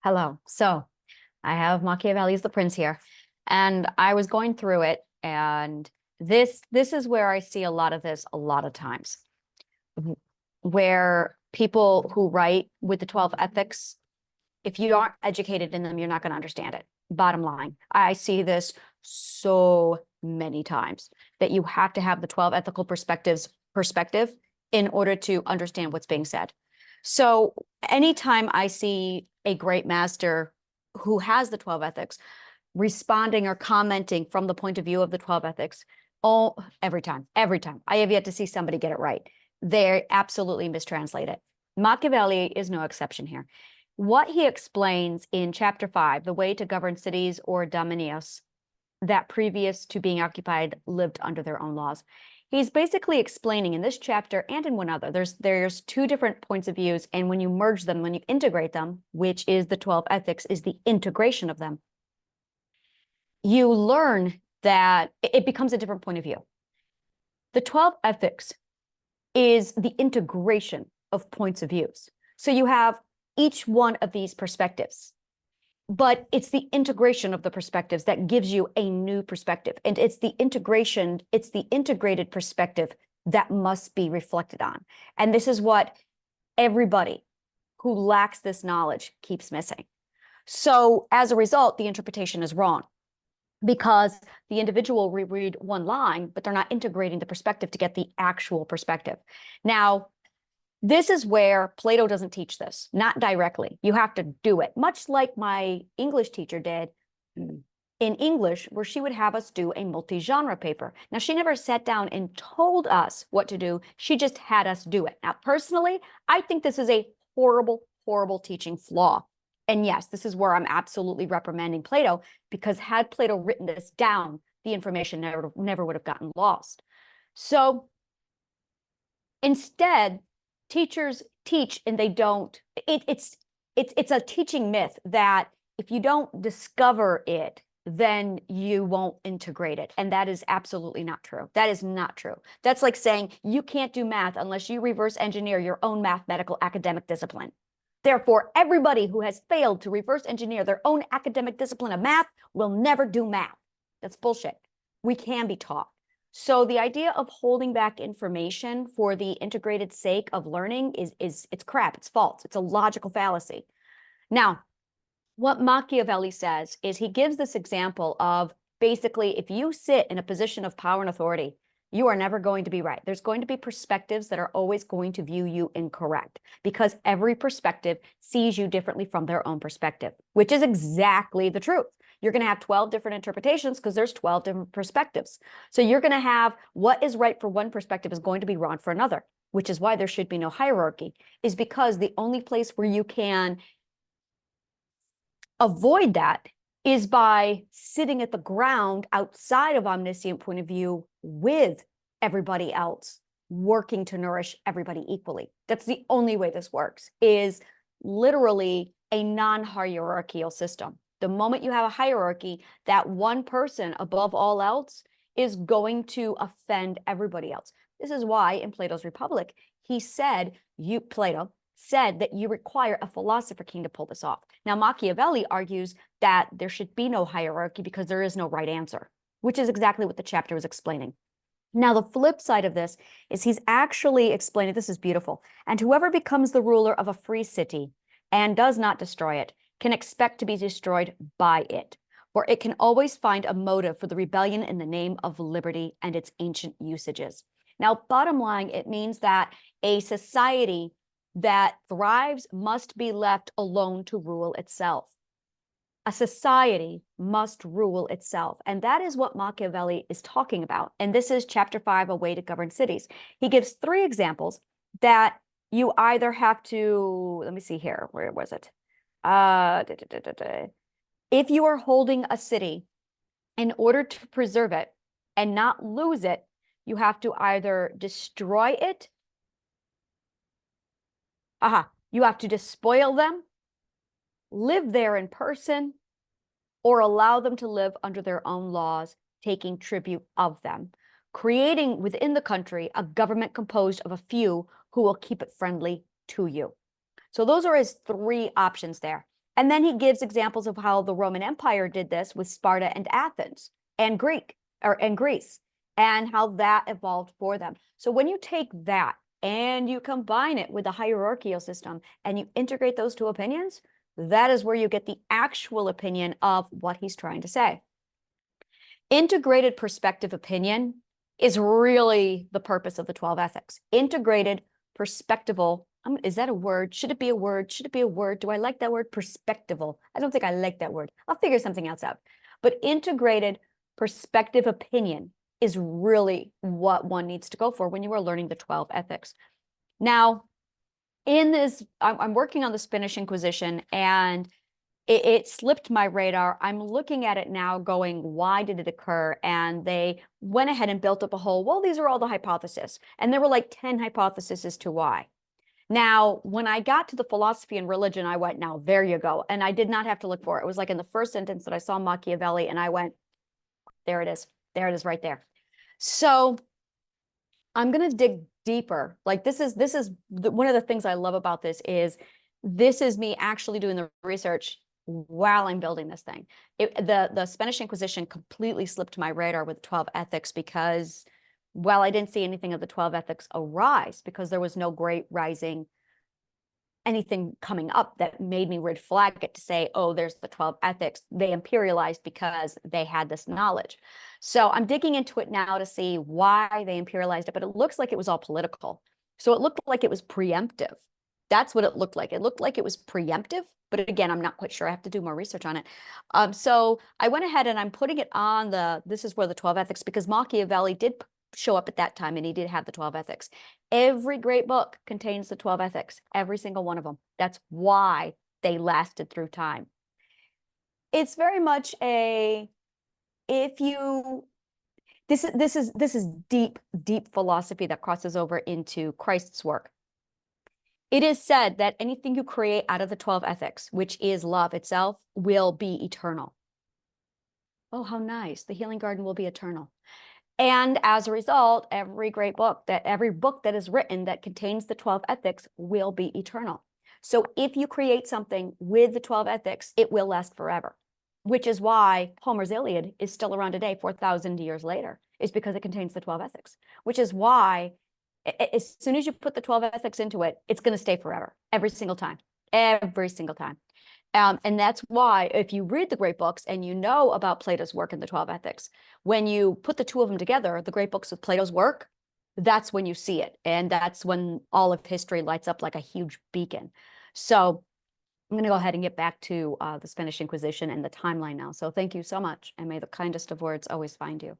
Hello. So I have Machiavelli's The Prince here, and I was going through it, and this is where I see a lot of this a lot of times, where people who write with the 12 ethics, if you aren't educated in them, you're not going to understand it. Bottom line, I see this so many times that you have to have the 12 ethical perspective in order to understand what's being said. So anytime I see a great master who has the 12 ethics responding or commenting from the point of view of the 12 ethics, every time, I have yet to see somebody get it right. They absolutely mistranslate it. Machiavelli is no exception here. What he explains in chapter 5, the way to govern cities or dominios that previous to being occupied lived under their own laws. He's basically explaining in this chapter and in one other, there's two different points of views, and when you merge them, when you integrate them, which is the 12 ethics, is the integration of them, you learn that it becomes a different point of view. The 12 ethics is the integration of points of views. So you have each one of these perspectives, but it's the integration of the perspectives that gives you a new perspective. And it's the integration, it's the integrated perspective that must be reflected on. And this is what everybody who lacks this knowledge keeps missing. So as a result, the interpretation is wrong because the individual will read one line, but they're not integrating the perspective to get the actual perspective. Now, this is where Plato doesn't teach this, not directly. You have to do it, much like my English teacher did in English, where she would have us do a multi-genre paper. Now, she never sat down and told us what to do. She just had us do it. Now, personally, I think this is a horrible, horrible teaching flaw. And yes, this is where I'm absolutely reprimanding Plato, because had Plato written this down, the information never would have gotten lost. So instead, teachers teach and they don't. It's a teaching myth that if you don't discover it, then you won't integrate it. And that is absolutely not true. That is not true. That's like saying you can't do math unless you reverse engineer your own mathematical academic discipline. Therefore, everybody who has failed to reverse engineer their own academic discipline of math will never do math. That's bullshit. We can be taught. So the idea of holding back information for the integrated sake of learning it's crap, it's false, it's a logical fallacy. Now, what Machiavelli says is he gives this example of basically if you sit in a position of power and authority, you are never going to be right. There's going to be perspectives that are always going to view you incorrect because every perspective sees you differently from their own perspective, which is exactly the truth. You're going to have 12 different interpretations because there's 12 different perspectives. So you're going to have what is right for one perspective is going to be wrong for another, which is why there should be no hierarchy, is because the only place where you can avoid that is by sitting at the ground outside of omniscient point of view with everybody else, working to nourish everybody equally. That's the only way this works, is literally a non-hierarchical system. The moment you have a hierarchy, that one person above all else is going to offend everybody else. This is why in Plato's Republic, he said, Plato said that you require a philosopher king to pull this off. Now, Machiavelli argues that there should be no hierarchy because there is no right answer, which is exactly what the chapter was explaining. Now, the flip side of this is he's actually explaining, this is beautiful, and whoever becomes the ruler of a free city and does not destroy it can expect to be destroyed by it, for it can always find a motive for the rebellion in the name of liberty and its ancient usages. Now, bottom line, it means that a society that thrives must be left alone to rule itself. A society must rule itself. And that is what Machiavelli is talking about. And this is chapter 5, A Way to Govern Cities. He gives 3 examples that you either have to, let me see here, where was it? If you are holding a city, in order to preserve it and not lose it, you have to either destroy it, you have to despoil them, live there in person, or allow them to live under their own laws, taking tribute of them, creating within the country a government composed of a few who will keep it friendly to you. So those are his 3 options there. And then he gives examples of how the Roman Empire did this with Sparta and Athens and Greece, and how that evolved for them. So when you take that and you combine it with a hierarchical system and you integrate those two opinions, that is where you get the actual opinion of what he's trying to say. Integrated perspective opinion is really the purpose of the 12 ethics. Integrated perspectival, is that a word? Should it be a word? Should it be a word? Do I like that word? Perspectival. I don't think I like that word. I'll figure something else out. But integrated perspective opinion is really what one needs to go for when you are learning the 12 ethics. Now, in this, I'm working on the Spanish Inquisition, and it slipped my radar. I'm looking at it now going, why did it occur? And they went ahead and built up a whole, well, these are all the hypotheses. And there were like 10 hypotheses as to why. Now, when I got to the philosophy and religion, I went, now, there you go. And I did not have to look for it. It was like in the first sentence that I saw Machiavelli, and I went, there it is. There it is right there. So I'm going to dig deeper. Like this is one of the things I love about this is me actually doing the research while I'm building this thing. The Spanish Inquisition completely slipped my radar with 12 ethics because, well, I didn't see anything of the 12 ethics arise because there was no great rising, anything coming up that made me red flag it to say, oh, there's the 12 ethics. They imperialized because they had this knowledge. So I'm digging into it now to see why they imperialized it, but it looks like it was all political. So it looked like it was preemptive. That's what it looked like. It looked like it was preemptive, but again, I'm not quite sure. I have to do more research on it. So I went ahead and I'm putting it on this is where the 12 ethics, because Machiavelli did show up at that time and he did have the 12 ethics. Every great book contains the 12 ethics, every single one of them. That's why they lasted through time. It's very much this is deep philosophy that crosses over into Christ's work. It is said that anything you create out of the 12 ethics, which is love itself, will be eternal. Oh, how nice. The healing garden will be eternal. And as a result, every book that is written that contains the 12 ethics will be eternal. So if you create something with the 12 ethics, it will last forever, which is why Homer's Iliad is still around today, 4,000 years later, is because it contains the 12 ethics, which is why as soon as you put the 12 ethics into it, it's going to stay forever, every single time. And that's why if you read the great books and you know about Plato's work in the 12 ethics, when you put the two of them together, the great books with Plato's work, that's when you see it. And that's when all of history lights up like a huge beacon. So I'm going to go ahead and get back to the Spanish Inquisition and the timeline now. So thank you so much. And may the kindest of words always find you.